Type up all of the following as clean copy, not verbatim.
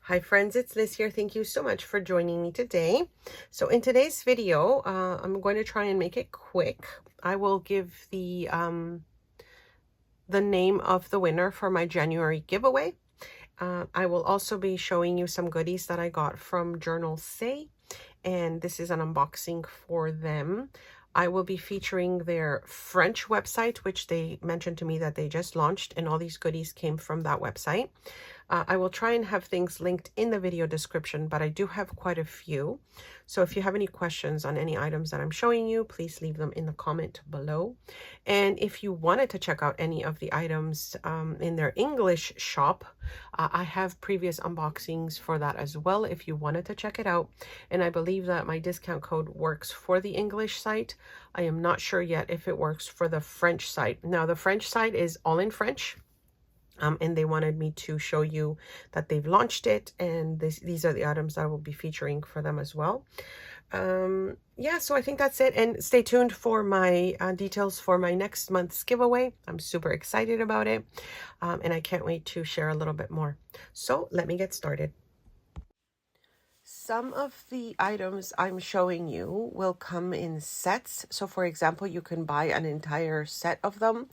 Hi friends, it's Liz here. Thank you so much for joining me today. So in today's video, I'm going to try and make it quick. I will give the name of the winner for my January giveaway. I will also be showing you some goodies that I got from Journalsay, and this is an unboxing for them. I will be featuring their French website, which they mentioned to me that they just launched, and all these goodies came from that website. I will try and have things linked in the video description, but I do have quite a few. So if you have any questions on any items that I'm showing you, please leave them in the comment below. And if you wanted to check out any of the items in their English shop, I have previous unboxings for that as well if you wanted to check it out. And I believe that my discount code works for the English site. I am not sure yet if it works for the French site. Now, the French site is all in French. And they wanted me to show you that they've launched it, and these are the items that I will be featuring for them as well. Yeah, so I think that's it, and stay tuned for my details for my next month's giveaway. I'm super excited about it, and I can't wait to share a little bit more. So let me get started. Some of the items I'm showing you will come in sets. So for example, you can buy an entire set of them,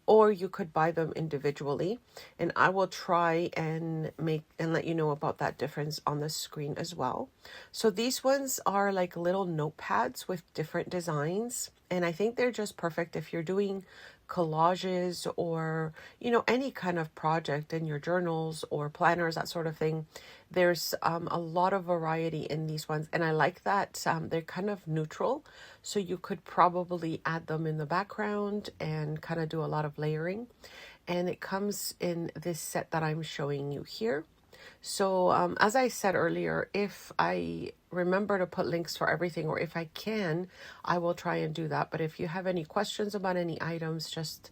or you could buy them individually, and I will try and let you know about that difference on the screen as well. So these ones are like little notepads with different designs, and I think they're just perfect if you're doing collages or any kind of project in your journals or planners, that sort of thing. There's a lot of variety in these ones, and I like that they're kind of neutral, so you could probably add them in the background and kind of do a lot of layering. And it comes in this set that I'm showing you here. So as I said earlier, if I remember to put links for everything, or if I can, I will try and do that. But if you have any questions about any items, just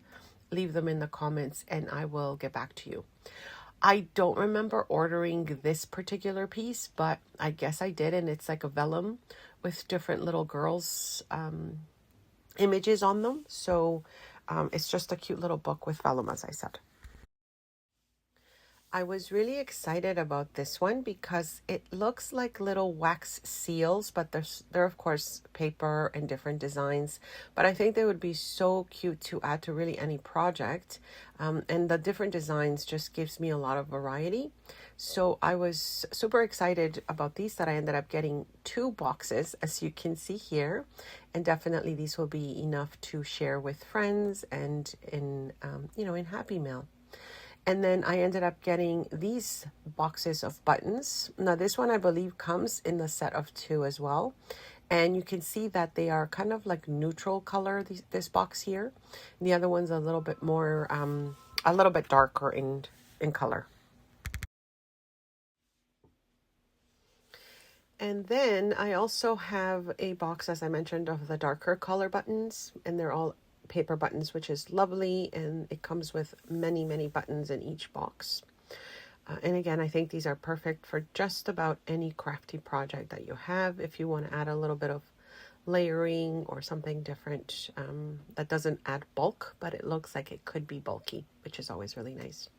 leave them in the comments and I will get back to you. I don't remember ordering this particular piece, but I guess I did, and it's like a vellum with different little girls' images on them. So it's just a cute little book with vellum, as I said. I was really excited about this one because it looks like little wax seals, but they're of course paper and different designs. But I think they would be so cute to add to really any project. And the different designs just gives me a lot of variety. So I was super excited about these, that I ended up getting 2 boxes, as you can see here. And definitely these will be enough to share with friends and in Happy Mail. And then I ended up getting these boxes of buttons. Now this one I believe comes in the set of 2 as well. And you can see that they are kind of like neutral color, this box here. And the other one's a little bit more, a little bit darker in color. And then I also have a box, as I mentioned, of the darker color buttons, and they're all paper buttons, which is lovely, and it comes with many buttons in each box. And again, I think these are perfect for just about any crafty project that you have. If you want to add a little bit of layering or something different that doesn't add bulk, but it looks like it could be bulky, which is always really nice.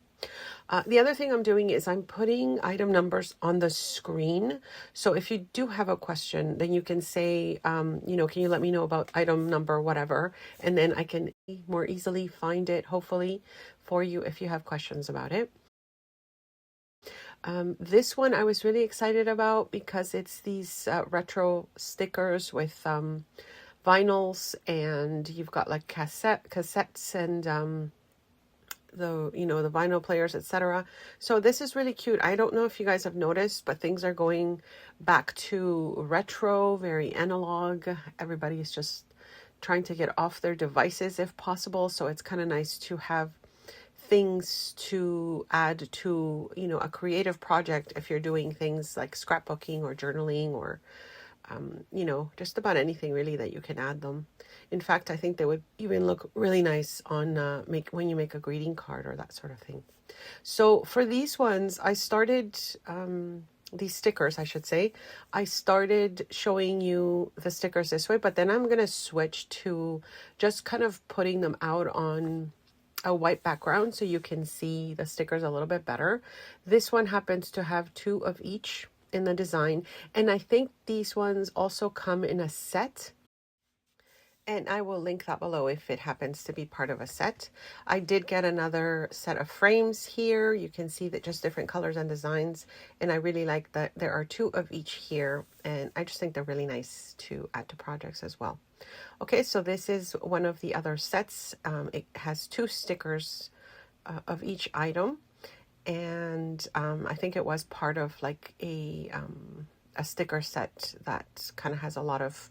The other thing I'm doing is I'm putting item numbers on the screen. So if you do have a question, then you can say, can you let me know about item number, whatever, and then I can more easily find it, hopefully, for you if you have questions about it. This one I was really excited about because it's these retro stickers with vinyls, and you've got like cassettes and the vinyl players, etc. So this is really cute. I don't know if you guys have noticed, but things are going back to retro, very analog. Everybody is just trying to get off their devices if possible, so it's kind of nice to have things to add to a creative project if you're doing things like scrapbooking or journaling or just about anything really that you can add them. In fact, I think they would even look really nice on when you make a greeting card or that sort of thing. So for these ones, I started these stickers, I should say. I started showing you the stickers this way, but then I'm going to switch to just kind of putting them out on a white background so you can see the stickers a little bit better. This one happens to have 2 of each in the design, and I think these ones also come in a set, and I will link that below if it happens to be part of a set. I did get another set of frames here. You can see that just different colors and designs, and I really like that there are 2 of each here, and I just think they're really nice to add to projects as well. Okay, so this is one of the other sets. It has 2 stickers of each item, and I think it was part of like a sticker set that kind of has a lot of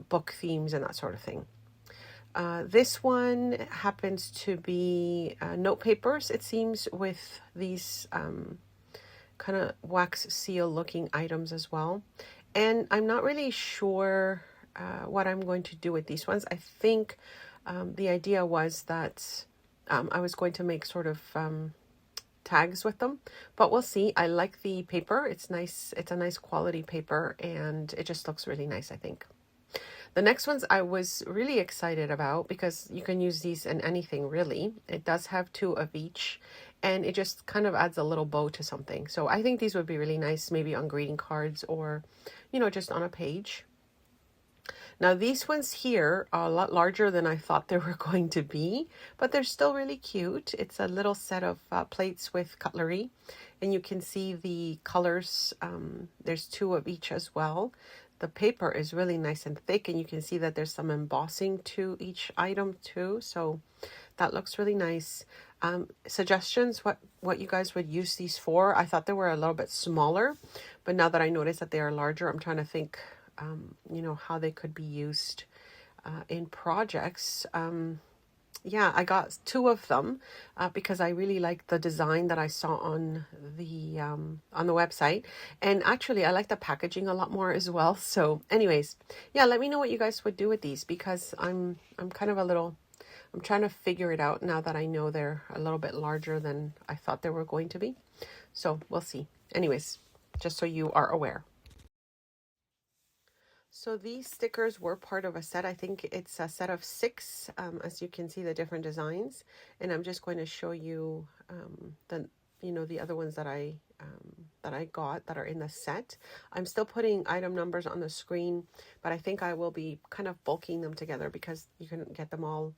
book themes and that sort of thing. This one happens to be note papers, it seems, with these kind of wax seal looking items as well. And I'm not really sure what I'm going to do with these ones. I think the idea was that I was going to make sort of tags with them, but we'll see. I like the paper. It's nice. It's a nice quality paper, and it just looks really nice, I think. The next ones I was really excited about because you can use these in anything really. It does have 2 of each, and it just kind of adds a little bow to something. So I think these would be really nice, maybe on greeting cards or, you know, just on a page. Now these ones here are a lot larger than I thought they were going to be, but they're still really cute. It's a little set of plates with cutlery, and you can see the colors. There's 2 of each as well. The paper is really nice and thick, and you can see that there's some embossing to each item too. So that looks really nice. Suggestions, what you guys would use these for? I thought they were a little bit smaller, but now that I notice that they are larger, I'm trying to think, you know, how they could be used in projects. Yeah, I got 2 of them because I really like the design that I saw on the website, and actually I like the packaging a lot more as well. So anyways, yeah, let me know what you guys would do with these, because I'm kind of I'm trying to figure it out now that I know they're a little bit larger than I thought they were going to be. So we'll see. Anyways, just so you are aware. So these stickers were part of a set. I think it's a set of 6, as you can see the different designs. And I'm just going to show you the other ones that I got that are in the set. I'm still putting item numbers on the screen, but I think I will be kind of bulking them together because you can get them all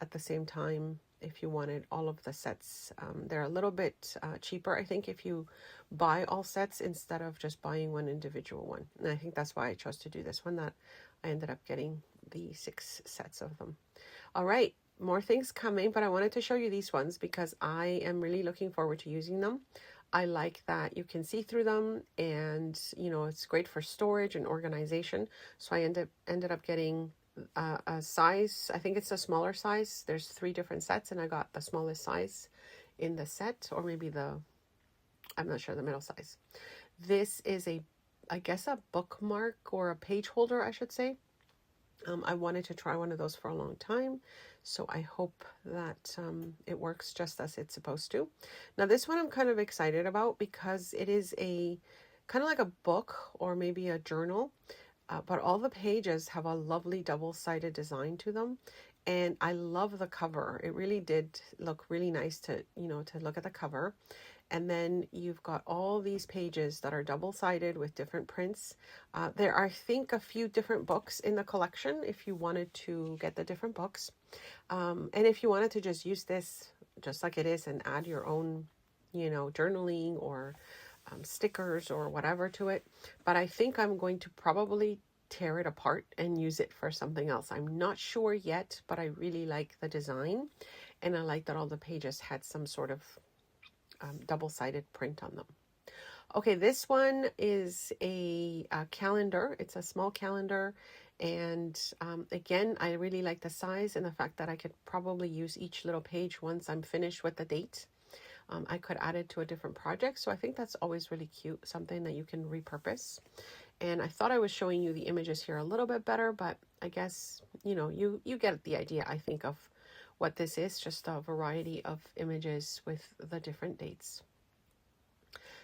at the same time if you wanted all of the sets. They're a little bit cheaper, I think, if you buy all sets instead of just buying one individual one. And I think that's why I chose to do this one, that I ended up getting the 6 sets of them. All right, more things coming, but I wanted to show you these ones because I am really looking forward to using them. I like that you can see through them, and you know, it's great for storage and organization. So I ended up getting a size. I think it's a smaller size. There's 3 different sets, and I got the smallest size in the set, or maybe I'm not sure, the middle size. This is I guess a bookmark or a page holder, I should say. I wanted to try one of those for a long time, so I hope that it works just as it's supposed to. Now this one I'm kind of excited about because it is a kind of like a book or maybe a journal, but all the pages have a lovely double-sided design to them, and I love the cover. It really did look really nice to look at the cover. And then you've got all these pages that are double-sided with different prints. There are, I think, a few different books in the collection if you wanted to get the different books. And if you wanted to just use this just like it is and add your own, journaling or stickers or whatever to it. But I think I'm going to probably tear it apart and use it for something else. I'm not sure yet, but I really like the design. And I like that all the pages had some sort of double-sided print on them. Okay, this one is a calendar. It's a small calendar, and again, I really like the size and the fact that I could probably use each little page once I'm finished with the date. I could add it to a different project, so I think that's always really cute, something that you can repurpose. And I thought I was showing you the images here a little bit better, but I guess, you get the idea, I think, of what this is, just a variety of images with the different dates.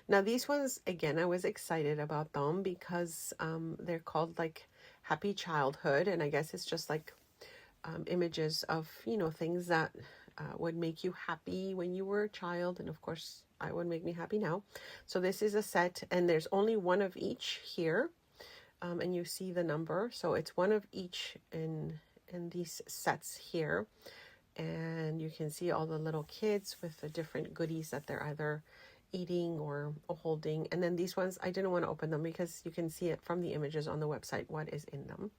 Now these ones, again, I was excited about them because they're called like Happy Childhood, and I guess it's just like images of, things that would make you happy when you were a child. And of course, I would make me happy now. So this is a set, and there's only one of each here. And you see the number. So it's one of each in these sets here. And you can see all the little kids with the different goodies that they're either eating or holding. And then these ones, I didn't want to open them because you can see it from the images on the website what is in them.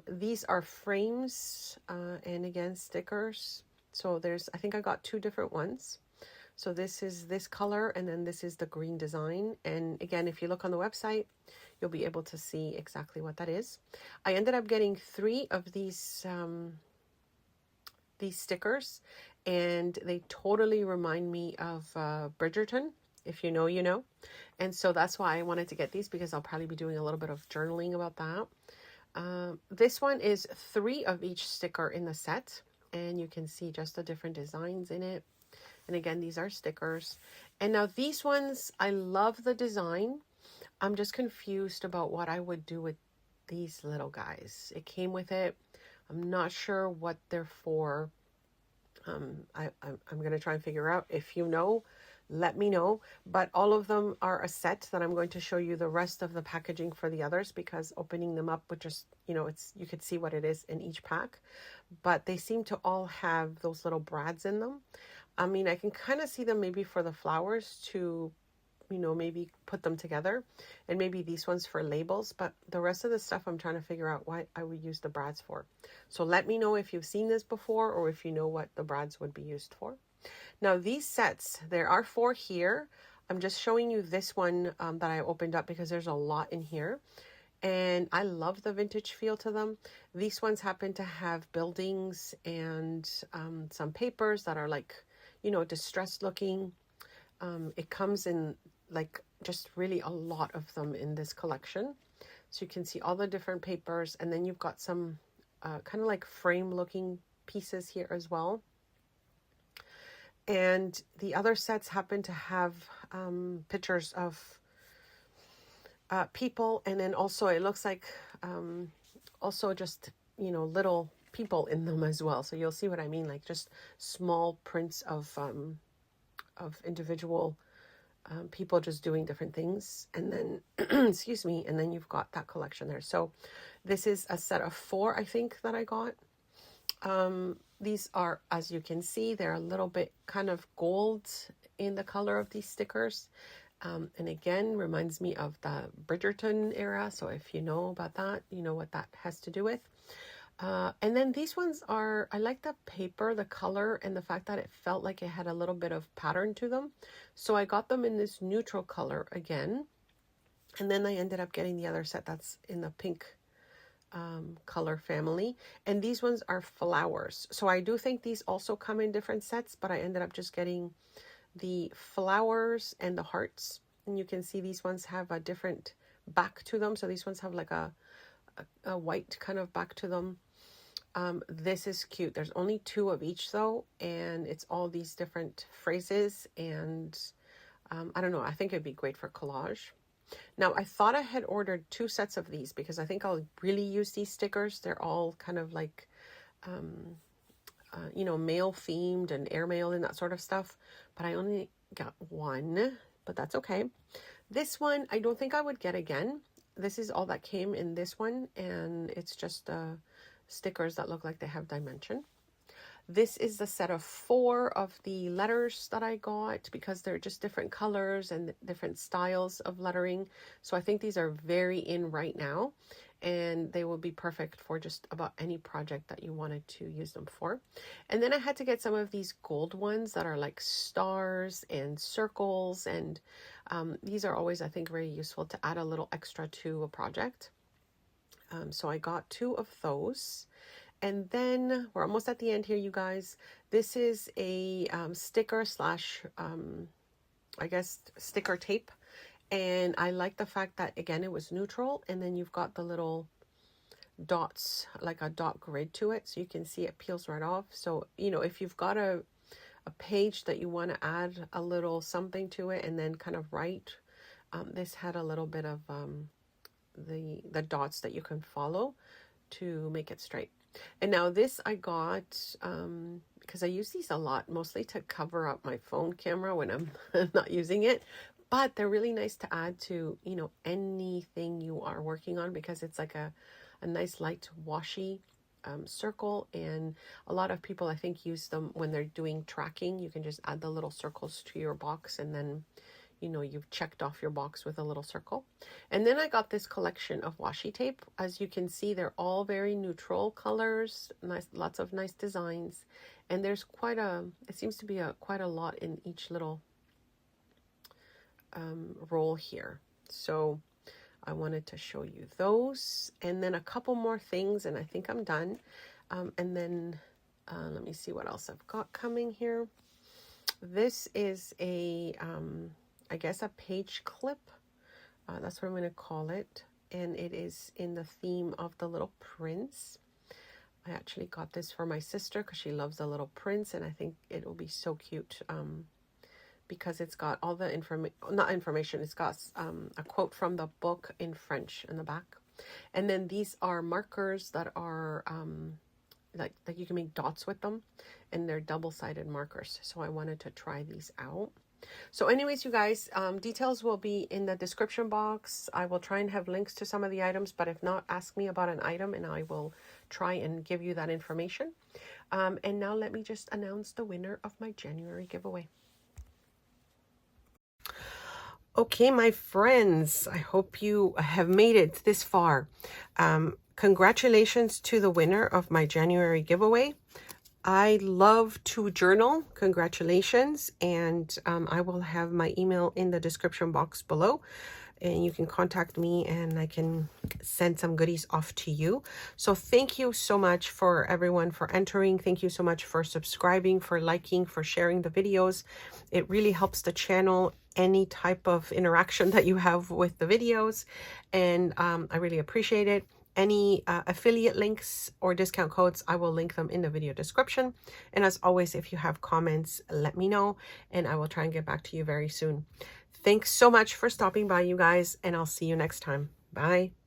These are frames and again stickers. So I think I got 2 different ones. So this is this color, and then this is the green design. And again, if you look on the website, you'll be able to see exactly what that is. I ended up getting 3 of these stickers, and they totally remind me of Bridgerton. If you know, you know. And so that's why I wanted to get these, because I'll probably be doing a little bit of journaling about that. This one is 3 of each sticker in the set, and you can see just the different designs in it. And again, these are stickers. And now these ones, I love the design. I'm just confused about what I would do with these little guys. It came with it. I'm not sure what they're for. I'm going to try and figure out. If you know, let me know. But all of them are a set that I'm going to show you the rest of the packaging for the others, because opening them up would just, you could see what it is in each pack. But they seem to all have those little brads in them. I mean, I can kind of see them maybe for the flowers to, maybe put them together, and maybe these ones for labels, but the rest of the stuff I'm trying to figure out what I would use the brads for. So let me know if you've seen this before, or if you know what the brads would be used for. Now these sets, there are 4 here. I'm just showing you this one that I opened up because there's a lot in here. And I love the vintage feel to them. These ones happen to have buildings and some papers that are like, distressed looking. It comes in like just really a lot of them in this collection. So you can see all the different papers, and then you've got some kind of like frame looking pieces here as well. And the other sets happen to have pictures of people, and then also it looks like also just little people in them as well. So you'll see what I mean, like just small prints of individual people just doing different things. And then excuse me, and then you've got that collection there. So this is a set of 4, I think, that I got. These are, as you can see, they're a little bit kind of gold in the color of these stickers. And again, reminds me of the Bridgerton era. So if you know about that, you know what that has to do with. And then these ones are, I like the paper, the color, and the fact that it felt like it had a little bit of pattern to them. So I got them in this neutral color again. And then I ended up getting the other set that's in the pink color family. And these ones are flowers. So I do think these also come in different sets, but I ended up just getting the flowers and the hearts. And you can see these ones have a different back to them. So these ones have like a white kind of back to them. This is cute. There's only 2 of each though, and it's all these different phrases, and I don't know, I think it'd be great for collage. Now I thought I had ordered 2 sets of these because I think I'll really use these stickers. They're all kind of like mail themed and airmail and that sort of stuff, but I only got 1, but that's okay. This one I don't think I would get again. This is all that came in this one, and it's just stickers that look like they have dimension. This is the set of 4 of the letters that I got, because they're just different colors and different styles of lettering. So I think these are very in right now, and they will be perfect for just about any project that you wanted to use them for. And then I had to get some of these gold ones that are like stars and circles, and these are always, I think, very useful to add a little extra to a project. So I got 2 of those. And then we're almost at the end here, you guys. This is a sticker slash, I guess, sticker tape. And I like the fact that, again, it was neutral. And then you've got the little dots, like a dot grid to it. So you can see it peels right off. So, if you've got a page that you want to add a little something to it and then kind of write, this had a little bit of the dots that you can follow to make it straight. And now this I got because I use these a lot, mostly to cover up my phone camera when I'm not using it. But they're really nice to add to, you know, anything you are working on, because it's like a nice light washy circle. And a lot of people, I think, use them when they're doing tracking. You can just add the little circles to your box, and then, you know, you've checked off your box with a little circle. And then I got this collection of washi tape. As you can see, they're all very neutral colors, nice, lots of nice designs. And there's quite a, it seems to be quite a lot in each little roll here. So I wanted to show you those, and then a couple more things, and I think I'm done. And then let me see what else I've got coming here. This is a, I guess, a page clip. That's what I'm going to call it. And it is in the theme of the little prince. I actually got this for my sister because she loves the little prince, and I think it will be so cute. Because it's got all the information, it's got a quote from the book in French in the back. And then these are markers that are like you can make dots with them, and they're double-sided markers. So I wanted to try these out. So anyways, you guys, details will be in the description box. I will try and have links to some of the items, but if not, ask me about an item and I will try and give you that information. And now let me just announce the winner of my January giveaway. Okay, my friends, I hope you have made it this far. Congratulations to the winner of my January giveaway. I love to journal. Congratulations. And I will have my email in the description box below. And you can contact me and I can send some goodies off to you. So thank you so much for everyone for entering. Thank you so much for subscribing, for liking, for sharing the videos. It really helps the channel, any type of interaction that you have with the videos. And I really appreciate it. Any affiliate links or discount codes, I will link them in the video description. And as always, if you have comments, let me know and I will try and get back to you very soon. Thanks so much for stopping by, you guys, and I'll see you next time. Bye.